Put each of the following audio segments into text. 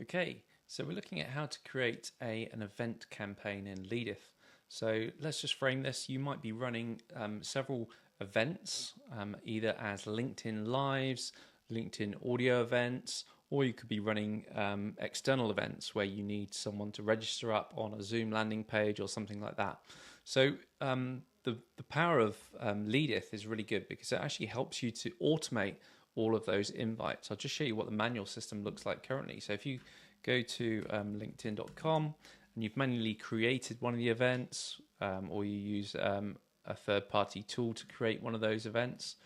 Okay, so we're looking at how to create an event campaign in Leadeth. So let's just frame this. You might be running several events, either as LinkedIn Lives, LinkedIn audio events, or you could be running external events where you need someone to register up on a Zoom landing page or something like that. So the power of Leadeth is really good because it actually helps you to automate all of those invites. I'll just show you what the manual system looks like currently. So if you go to linkedin.com and you've manually created one of the events, or you use a third-party tool to create one of those events,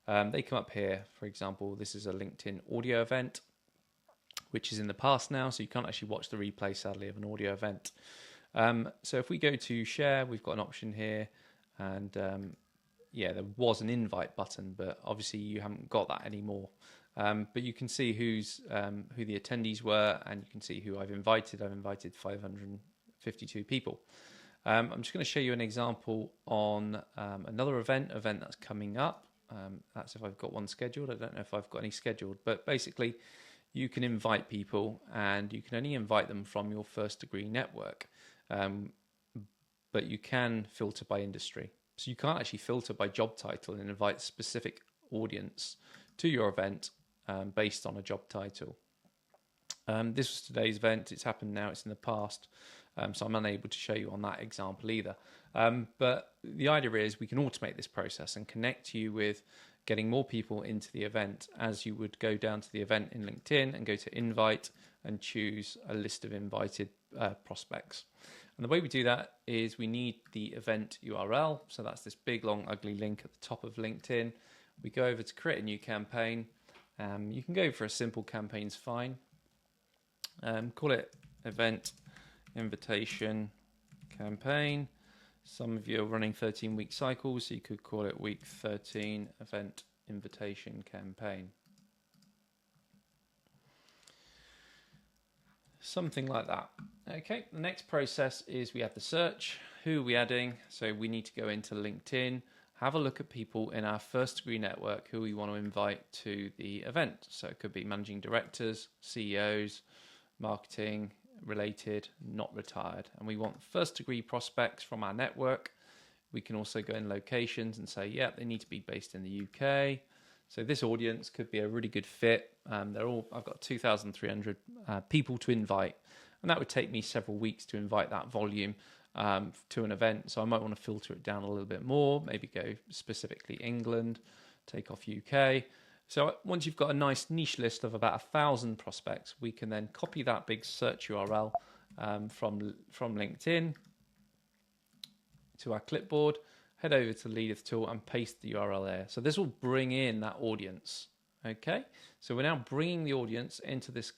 they come up here. For example, this is a LinkedIn audio event, which is in the past now, so you can't actually watch the replay, sadly, of an audio event. So if we go to share, we've got an option here, and yeah, there was an invite button, but obviously you haven't got that anymore. But you can see who the attendees were, and you can see who I've invited. I've invited 552 people. I'm just going to show you an example on another event that's coming up. That's if I've got one scheduled. I don't know if I've got any scheduled, but basically you can invite people, and you can only invite them from your first degree network. But you can filter by industry. So you can't actually filter by job title and invite a specific audience to your event based on a job title. This was today's event. It's happened now. It's in the past. So I'm unable to show you on that example either. But the idea is we can automate this process and connect you with getting more people into the event, as you would go down to the event in LinkedIn and go to invite and choose a list of invited prospects. And the way we do that is we need the event URL. So that's this big, long, ugly link at the top of LinkedIn. We go over to create a new campaign. You can go for a simple campaign's fine. Call it event invitation campaign. Some of you are running 13-week cycles, so you could call it week 13 event invitation campaign. Something like that. Okay, the next process is we add the search. Who are we adding? So we need to go into LinkedIn, have a look at people in our first degree network who we want to invite to the event. So it could be managing directors, CEOs, marketing related, not retired. And we want first degree prospects from our network. We can also go in locations and say, yeah, they need to be based in the UK. So this audience could be a really good fit. I've got 2,300 people to invite, and that would take me several weeks to invite that volume to an event. So I might want to filter it down a little bit more, maybe go specifically England, take off UK. So once you've got a nice niche list of about 1,000 prospects, we can then copy that big search URL from LinkedIn to our clipboard, head over to Leadeth tool and paste the URL there. So this will bring in that audience. Okay, so we're now bringing the audience into this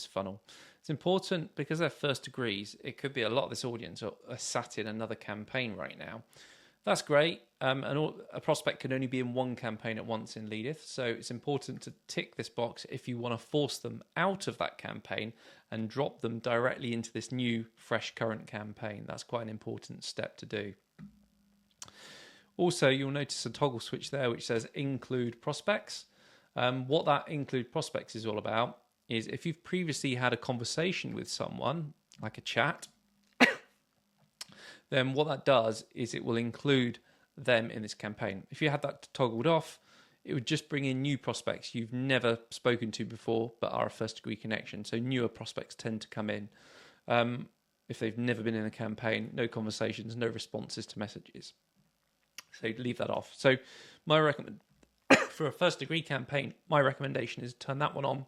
funnel. It's important because they're first degrees. It could be a lot of this audience are sat in another campaign right now. That's great. A prospect can only be in one campaign at once in Leadeth, so it's important to tick this box if you want to force them out of that campaign and drop them directly into this new, fresh, current campaign. That's quite an important step to do. Also, you'll notice a toggle switch there which says include prospects. What that include prospects is all about is if you've previously had a conversation with someone, like a chat, then what that does is it will include them in this campaign. If you had that toggled off, it would just bring in new prospects you've never spoken to before but are a first degree connection. So newer prospects tend to come in. If they've never been in a campaign, no conversations, no responses to messages. So leave that off. So my for a first degree campaign, my recommendation is turn that one on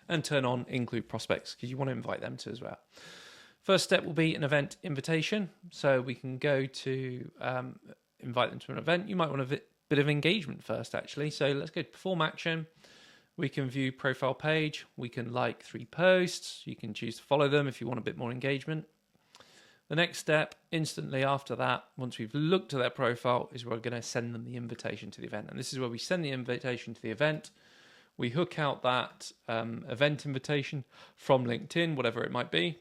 and turn on include prospects because you want to invite them to as well. First step will be an event invitation. So we can go to invite them to an event. You might want a bit of engagement first, actually. So let's go to perform action. We can view profile page. We can like 3 posts. You can choose to follow them if you want a bit more engagement. The next step, instantly after that, once we've looked at their profile, is we're going to send them the invitation to the event. And this is where we send the invitation to the event. We hook out that event invitation from LinkedIn, whatever it might be.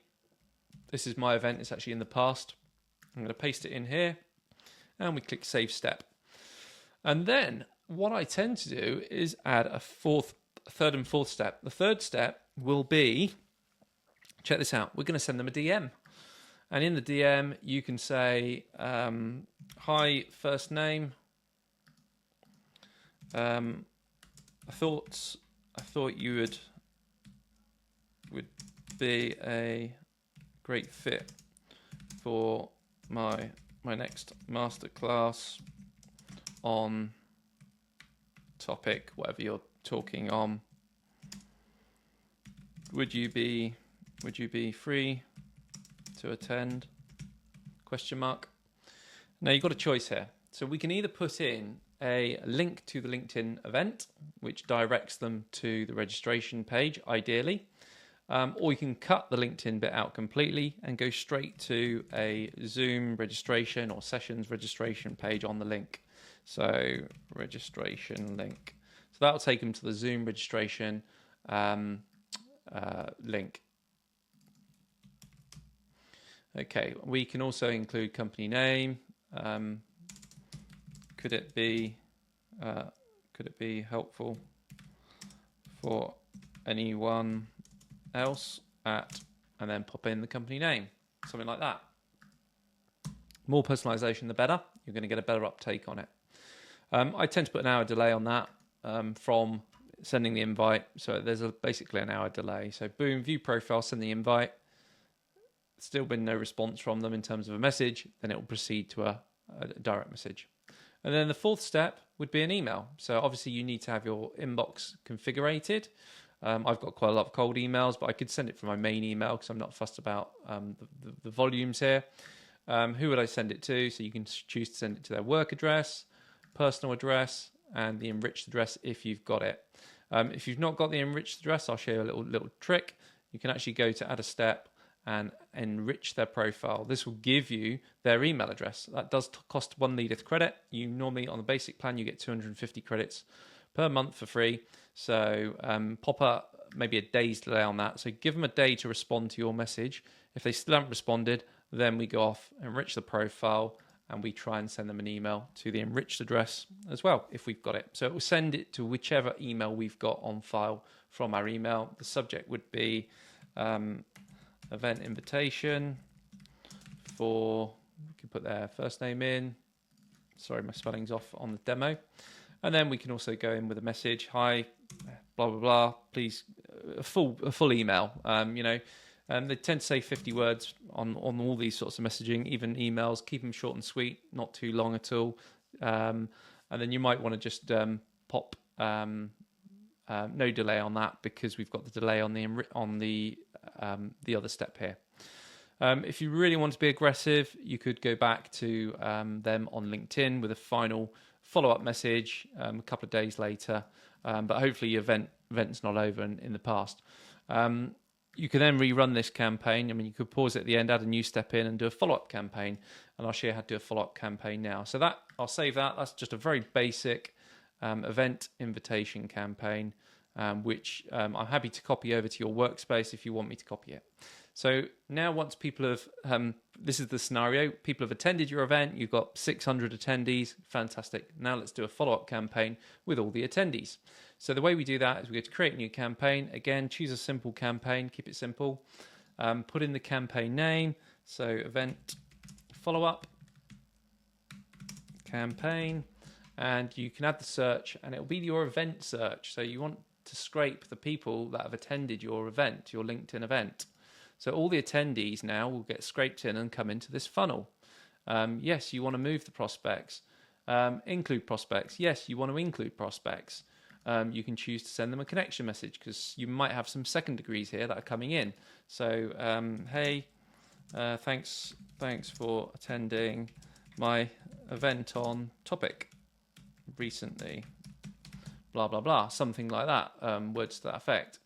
This is my event. It's actually in the past. I'm going to paste it in here. And we click Save Step. And then what I tend to do is add a third and fourth step. The third step will be, check this out, we're going to send them a DM. And in the DM, you can say, hi, first name. I thought you would be a great fit for my next masterclass on topic, whatever you're talking on. Would you be free to attend? Question mark. Now you've got a choice here. So we can either put in a link to the LinkedIn event, which directs them to the registration page, ideally, or you can cut the LinkedIn bit out completely and go straight to a Zoom registration or sessions registration page on the link. So registration link. So that'll take them to the Zoom registration link. Okay, we can also include company name. Could it be helpful for anyone else at, and then pop in the company name, something like that. More personalization, the better. You're going to get a better uptake on it. I tend to put an hour delay on that from sending the invite. So there's basically an hour delay. So boom, view profile, send the invite. Still been no response from them in terms of a message. Then it will proceed to a direct message. And then the fourth step would be an email. So obviously you need to have your inbox configured. I've got quite a lot of cold emails, but I could send it from my main email because I'm not fussed about the volumes here. Who would I send it to? So you can choose to send it to their work address, personal address, and the enriched address if you've got it. If you've not got the enriched address, I'll show you a little trick. You can actually go to add a step and enrich their profile. This will give you their email address. That does cost 1 Leadeth credit. You normally, on the basic plan, you get 250 credits per month for free. So pop up maybe a day's delay on that. So give them a day to respond to your message. If they still haven't responded, then we go off, enrich the profile, and we try and send them an email to the enriched address as well, if we've got it. So it will send it to whichever email we've got on file from our email. The subject would be event invitation for, we can put their first name in. Sorry, my spelling's off on the demo. And then we can also go in with a message, hi, blah, blah, blah, please, a full email. They tend to say 50 words on all these sorts of messaging, even emails. Keep them short and sweet, not too long at all. And then you might want to just pop no delay on that because we've got the delay on the other step here. If you really want to be aggressive, you could go back to them on LinkedIn with a final follow-up message a couple of days later. But hopefully your event's not over in the past. You can then rerun this campaign. I mean, you could pause it at the end, add a new step in, and do a follow-up campaign. And I'll show you how to do a follow-up campaign now. So that I'll save that. That's just a very basic event invitation campaign, which I'm happy to copy over to your workspace if you want me to copy it. So now once people have, this is the scenario, people have attended your event, you've got 600 attendees, fantastic. Now let's do a follow-up campaign with all the attendees. So the way we do that is we go to create a new campaign. Again, choose a simple campaign, keep it simple. Put in the campaign name, so event follow-up campaign, and you can add the search, and it'll be your event search. So you want to scrape the people that have attended your event, your LinkedIn event. So all the attendees now will get scraped in and come into this funnel. Yes, you want to move the prospects. Include prospects. Yes, you want to include prospects. You can choose to send them a connection message because you might have some second degrees here that are coming in. So, hey, thanks for attending my event on topic recently. Blah, blah, blah. Something like that. Words to that effect.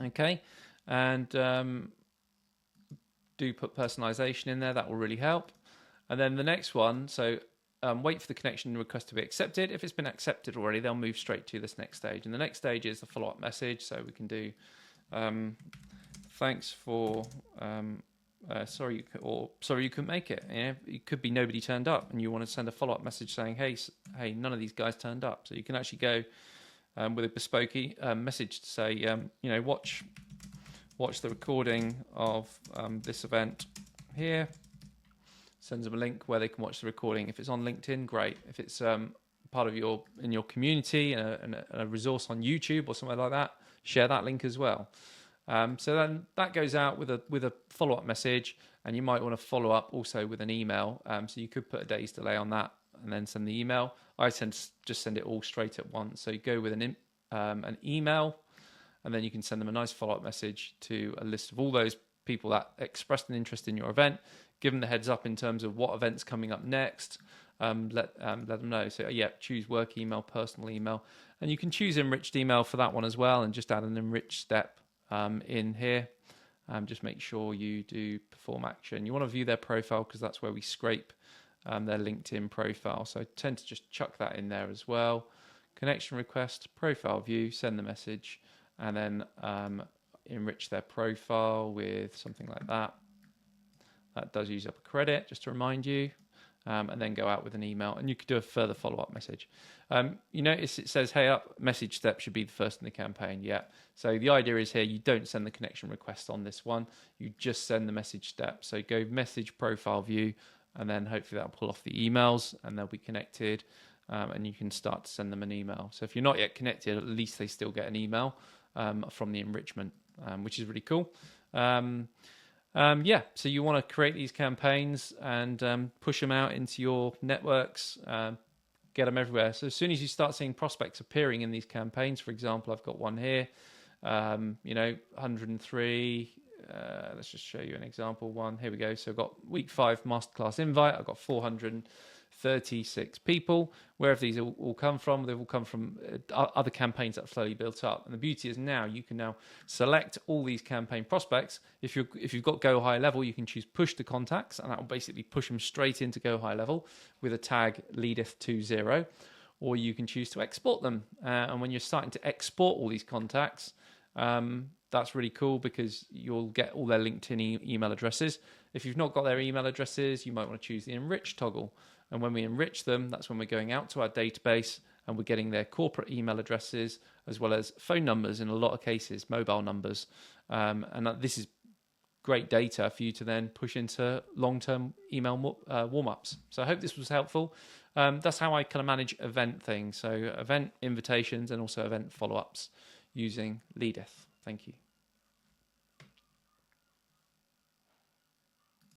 Okay. And do put personalization in there. That will really help. And then the next one, so wait for the connection request to be accepted. If it's been accepted already, they'll move straight to this next stage. And the next stage is the follow-up message. So we can do thanks for sorry you couldn't make it. You know, it could be nobody turned up, and you want to send a follow-up message saying, hey, none of these guys turned up. So you can actually go with a bespoke message to say, watch the recording of this event here. Sends them a link where they can watch the recording. If it's on LinkedIn, great. If it's part of your community and a resource on YouTube or somewhere like that, share that link as well. So then that goes out with a follow-up message, and you might want to follow up also with an email. So you could put a day's delay on that and then send the email. I tend to just send it all straight at once. So you go with an email, and then you can send them a nice follow-up message to a list of all those people that expressed an interest in your event. Give them the heads up in terms of what event's coming up next. Let them know. So choose work email, personal email, and you can choose enriched email for that one as well, and just add an enriched step in here. Just make sure you do perform action. You want to view their profile because that's where we scrape their LinkedIn profile. So I tend to just chuck that in there as well. Connection request, profile view, send the message, and then enrich their profile with something like that. That does use up a credit, just to remind you, and then go out with an email, and you could do a further follow-up message. You notice it says, hey, message step should be the first in the campaign. Yeah. So the idea is here, you don't send the connection request on this one. You just send the message step. So go message, profile view, and then hopefully that'll pull off the emails, and they'll be connected, and you can start to send them an email. So if you're not yet connected, at least they still get an email from the enrichment, which is really cool. So you want to create these campaigns and push them out into your networks, get them everywhere. So as soon as you start seeing prospects appearing in these campaigns, for example, I've got one here, 103. Let's just show you an example one. Here we go. So I've got week 5 masterclass invite. I've got 436 people. Where have these all come from? They've all come from other campaigns that have slowly built up. And the beauty is now you can now select all these campaign prospects. If you've got Go High Level, you can choose push to contacts, and that will basically push them straight into Go High Level with a tag Leadeth20. Or you can choose to export them. And when you're starting to export all these contacts, that's really cool because you'll get all their LinkedIn email addresses. If you've not got their email addresses, you might want to choose the enrich toggle. And when we enrich them, that's when we're going out to our database and we're getting their corporate email addresses as well as phone numbers in a lot of cases, mobile numbers. And this is great data for you to then push into long-term email warm-ups. So I hope this was helpful. That's how I kind of manage event things. So event invitations and also event follow-ups using Leadeth. Thank you.